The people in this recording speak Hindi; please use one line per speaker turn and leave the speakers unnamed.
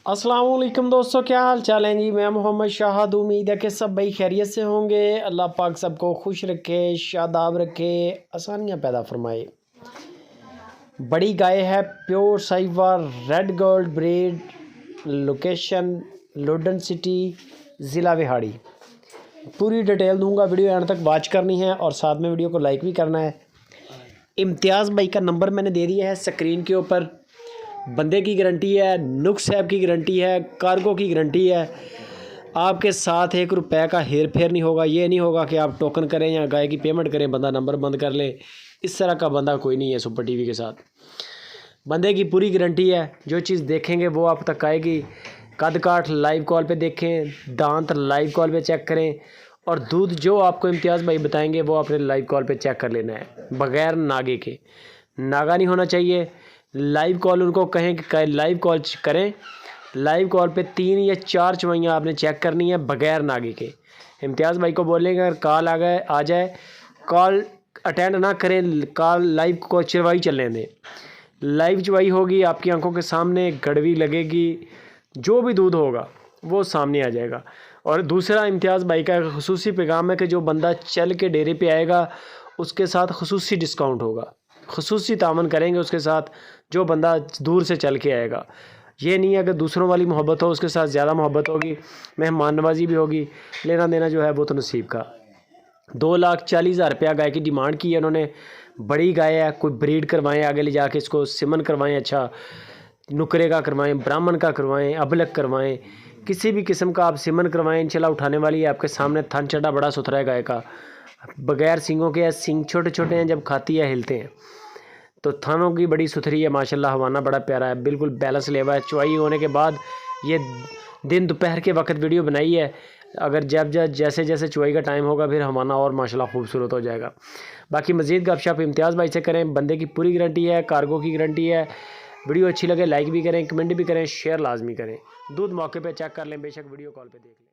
अस्सलामुअलैकुम दोस्तों, क्या हाल चाल है जी। मैं मोहम्मद शाहद। उम्मीद है कि सब भाई खैरियत से होंगे। अल्लाह पाक सबको खुश रखे, शादाब रखे, आसानियाँ पैदा फरमाए। बड़ी गाय है, pure Sahiwal red gold breed, location Ludan city, ज़िला विहाड़ी। पूरी डिटेल दूंगा, वीडियो एंड तक वॉच करनी है और साथ में वीडियो को लाइक भी करना है। इम्तियाज़ भाई का नंबर मैंने दे दिया है स्क्रीन के ऊपर। बंदे की गारंटी है, नुक्स ऐप की गारंटी है, कार्गो की गारंटी है। आपके साथ 1 रुपए का हेर फेर नहीं होगा। ये नहीं होगा कि आप टोकन करें या गाय की पेमेंट करें, बंदा नंबर बंद कर ले। इस तरह का बंदा कोई नहीं है सुपर टीवी के साथ। बंदे की पूरी गारंटी है, जो चीज़ देखेंगे वो आप तक आएगी। कद काठ लाइव कॉल पे देखें, दांत लाइव कॉल पे चेक करें, और दूध जो आपको इम्तियाज़ भाई बताएंगे वो आपने लाइव कॉल पे चेक कर लेना है, बग़ैर नागे के। नागा नहीं होना चाहिए। लाइव कॉल उनको कहें कि लाइव कॉल करें, लाइव कॉल पे 3 या 4 चवाइयाँ आपने चेक करनी है बग़ैर नागे के। इम्तियाज़ भाई को बोलेंगे अगर कॉल आ जाए, कॉल अटेंड ना करें, कॉल लाइव को चवाई चलने दें। लाइव चवाई होगी, आपकी आंखों के सामने गड़वी लगेगी, जो भी दूध होगा वो सामने आ जाएगा। और दूसरा इम्तियाज़ भाई का ख़ुसूसी पैगाम है कि जो बंदा चल के डेरे पे आएगा उसके साथ ख़ुसूसी डिस्काउंट होगा, ख़ुसूसी तामन करेंगे उसके साथ, जो बंदा दूर से चल के आएगा। ये नहीं है कि दूसरों वाली मोहब्बत हो, उसके साथ ज़्यादा मोहब्बत होगी, मेहमान नवाजी भी होगी, लेना देना जो है वो तो नसीब का। 2,40,000 रुपया गाय की डिमांड की है उन्होंने। बड़ी गाय है, कोई ब्रीड करवाएं आगे ले जाके, इसको सिमन करवाएं, अच्छा नुकरे का करवाएं, ब्राह्मण का करवाएं, अबलक करवाएं, किसी भी किस्म का आप सिमन करवाएं, इंशाल्लाह उठाने वाली है आपके सामने। थन चढ़ा बड़ा सुथरा है गाय का, बगैर सींगों के। सींग छोटे छोटे हैं, जब खाती है हिलते हैं। तो थानों की बड़ी सुथरी है माशाल्लाह, हवाना बड़ा प्यारा है, बिल्कुल बैलेंस लेवा है। चुवाई होने के बाद ये दिन दोपहर के वक्त वीडियो बनाई है। अगर जब जैसे जैसे चुवाई का टाइम होगा फिर हवाना और माशाल्लाह खूबसूरत हो जाएगा। बाकी मज़ीद गपशप इम्तियाज़ भाई से करें। बंदे की पूरी गारंटी है, कार्गो की गारंटी है। वीडियो अच्छी लगे लाइक भी करें, कमेंट भी करें, शेयर लाजमी करें। दूध मौके पर चेक कर लें, बेशक वीडियो कॉल पर देख लें।